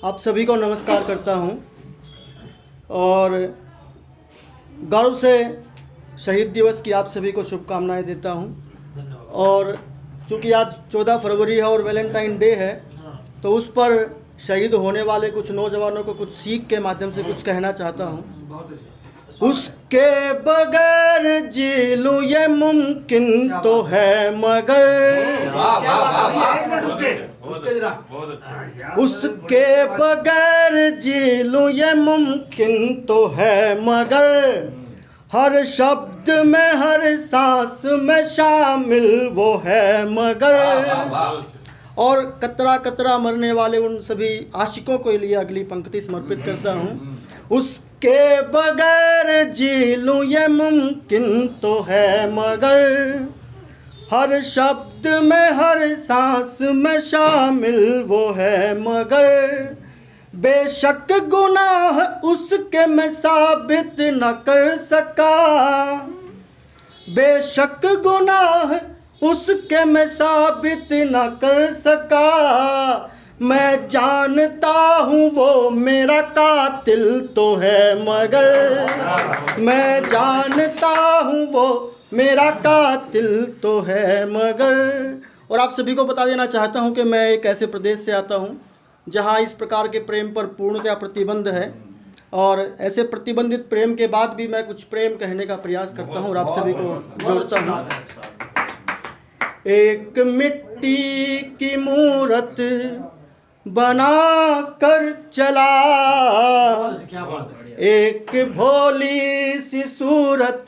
आप सभी को नमस्कार करता हूं और गर्व से शहीद दिवस की आप सभी को शुभकामनाएं देता हूं। और चूँकि आज 14 फरवरी है और वैलेंटाइन डे है, तो उस पर शहीद होने वाले कुछ नौजवानों को कुछ सीख के माध्यम से कुछ कहना चाहता हूं। उसके बगैर जी लूं ये मुमकिन तो है, मगर उसके बगैर जी लूं ये मुमकिन तो है, मगर हर शब्द में हर सांस में शामिल वो है, मगर। और कतरा कतरा मरने वाले उन सभी आशिकों के लिए अगली पंक्ति समर्पित करता हूँ। उसके बगैर जी लूं ये मुमकिन तो है, मगर हर शब्द में हर सांस में शामिल वो है, मगर बेशक गुनाह उसके मैं साबित न कर सका, बेशक गुनाह उसके मैं साबित न कर सका। मैं जानता हूँ वो मेरा कातिल तो है, मगर मैं जानता हूँ वो मेरा कातिल तो है, मगर। और आप सभी को बता देना चाहता हूँ कि मैं एक ऐसे प्रदेश से आता हूँ जहाँ इस प्रकार के प्रेम पर पूर्णतया प्रतिबंध है, और ऐसे प्रतिबंधित प्रेम के बाद भी मैं कुछ प्रेम कहने का प्रयास करता हूँ और आप सभी को जोड़ता हूँ। एक मिट्टी की मूरत बना कर चला, एक भोली सी सूरत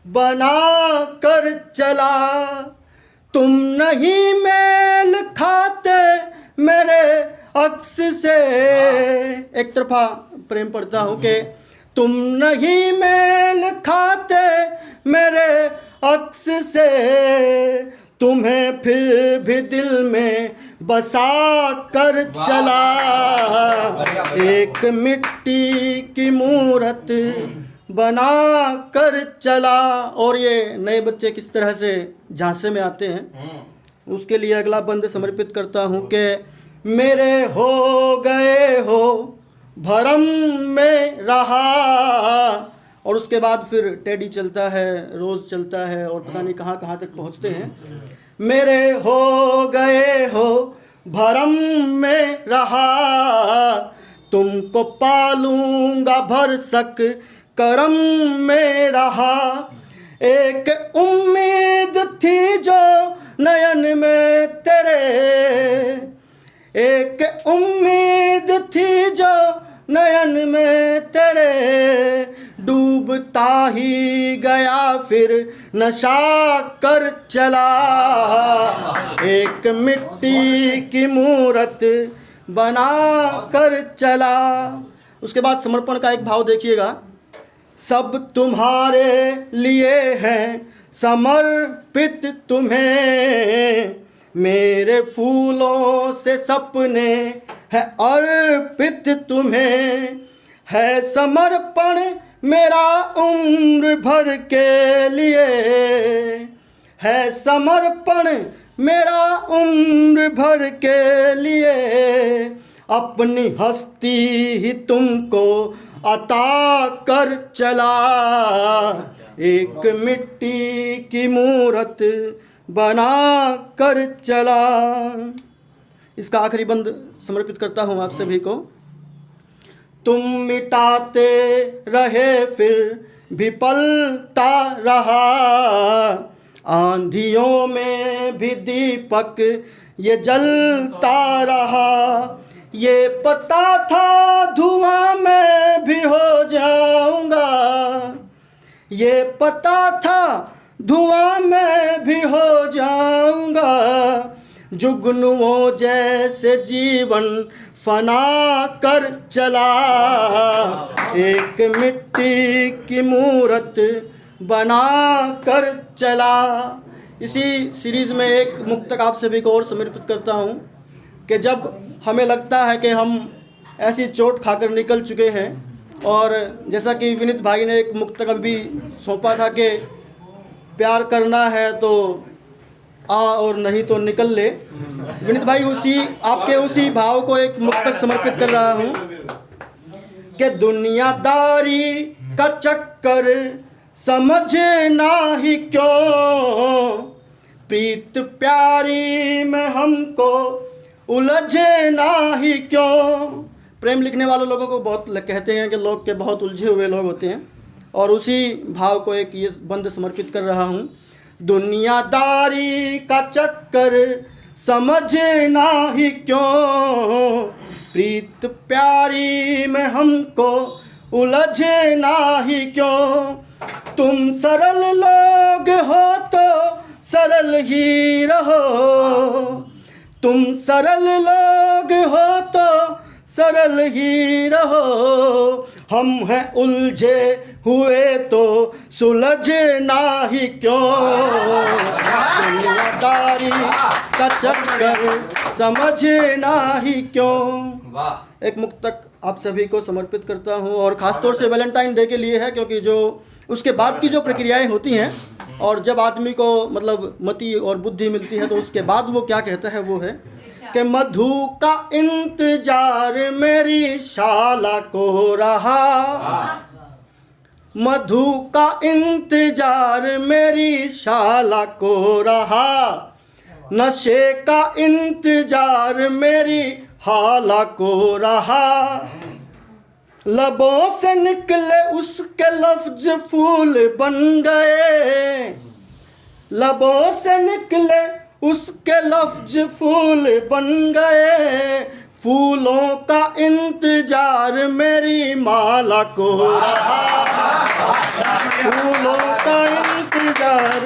बना कर चला। तुम नहीं मेल खाते मेरे अक्स से, एक तरफा प्रेम पढ़ता हूँ कि तुम नहीं मेल खाते मेरे अक्स से, तुम्हें फिर भी दिल में बसा कर चला। एक मिट्टी की मूरत बना कर चला। और ये नए बच्चे किस तरह से झांसे में आते हैं, उसके लिए अगला बंद समर्पित करता हूँ कि मेरे हो गए हो भरम में रहा। और उसके बाद फिर टेडी चलता है, रोज़ चलता है और पता नहीं कहाँ कहाँ तक पहुँचते हैं। मेरे हो गए हो भरम में रहा, तुमको पालूंगा भरसक करम में रहा। एक उम्मीद थी जो नयन में तेरे, एक उम्मीद थी जो नयन में तेरे, डूबता ही गया फिर नशा कर चला। एक मिट्टी की मूरत बना कर चला। उसके बाद समर्पण का एक भाव देखिएगा। सब तुम्हारे लिए हैं समर्पित तुम्हें, मेरे फूलों से सपने है अर्पित तुम्हें। है समर्पण मेरा उम्र भर के लिए, है समर्पण मेरा उम्र भर के लिए। अपनी हस्ती ही तुमको अता कर चला, एक मिट्टी की मूरत बना कर चला। इसका आखिरी बंद समर्पित करता हूँ आप सभी को। तुम मिटाते रहे फिर भी पलता रहा, आंधियों में भी दीपक ये जलता रहा। ये पता था धुआं में भी हो जाऊंगा, ये पता था धुआं में भी हो जाऊंगा। जुगनुओं जैसे जीवन फना कर चला, एक मिट्टी की मूरत बना कर चला। इसी सीरीज़ में एक मुक्तक आप सभी को और समर्पित करता हूँ कि जब हमें लगता है कि हम ऐसी चोट खाकर निकल चुके हैं, और जैसा कि विनीत भाई ने एक मुक्तक अभी सौंपा था कि प्यार करना है तो आ और नहीं तो निकल ले, विनीत भाई आपके उसी भाव को एक मुक्तक समर्पित कर रहा हूँ कि दुनियादारी का चक्कर समझना ही क्यों, प्रीत प्यारी में हमको उलझना ही क्यों। प्रेम लिखने वाले लोगों को बहुत कहते हैं कि लोग के बहुत उलझे हुए लोग होते हैं, और उसी भाव को एक ये बंद समर्पित कर रहा हूँ। दुनियादारी का चक्कर समझना ही क्यों, प्रीत प्यारी में हमको उलझना ही क्यों। तुम सरल लोग हो तो सरल ही रहो, तुम सरल लोग हो तो सरल ही रहो, हम हैं उलझे हुए तो सुलझना ही क्यों। दुनियादारी का चक्कर समझना ही क्यों। एक मुक्तक आप सभी को समर्पित करता हूँ, और ख़ासतौर से वैलेंटाइन डे के लिए है, क्योंकि जो उसके बाद की जो प्रक्रियाएं होती हैं और जब आदमी को मतलब मति और बुद्धि मिलती है तो उसके बाद वो क्या कहता है, वो है कि मधु का इंतजार मेरी शाला को रहा, मधु का इंतजार मेरी शाला को रहा, नशे का इंतजार मेरी हाला को रहा। लबों से निकले उसके लफ्ज फूल बन गए, लबों से निकले उसके लफ्ज फूल बन गए, फूलों का इंतजार मेरी माला को रहा, फूलों का इंतजार।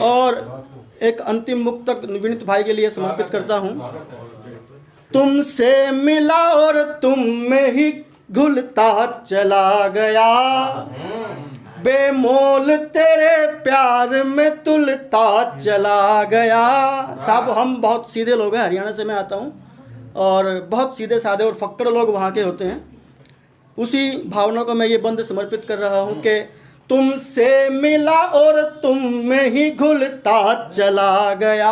और एक अंतिम मुक्तक विनीत भाई के लिए समर्पित करता हूँ। तुमसे मिला और तुम में ही घुलता चला गया, बेमोल तेरे प्यार में तुलता चला गया। साहब हम बहुत सीधे लोग हैं, हरियाणा से मैं आता हूँ, और बहुत सीधे साधे और फक्कड़ लोग वहाँ के होते हैं। उसी भावना को मैं ये बंद समर्पित कर रहा हूँ कि तुमसे मिला और तुम में ही घुलता चला गया,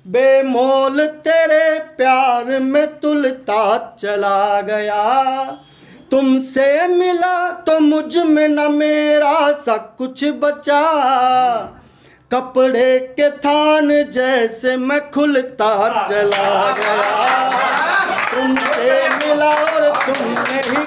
बेमोल तेरे प्यार में तुलता चला गया। तुमसे मिला तो मुझ में न मेरा सा कुछ बचा, कपड़े के थान जैसे मैं खुलता चला गया। तुमसे मिला और तुम में ही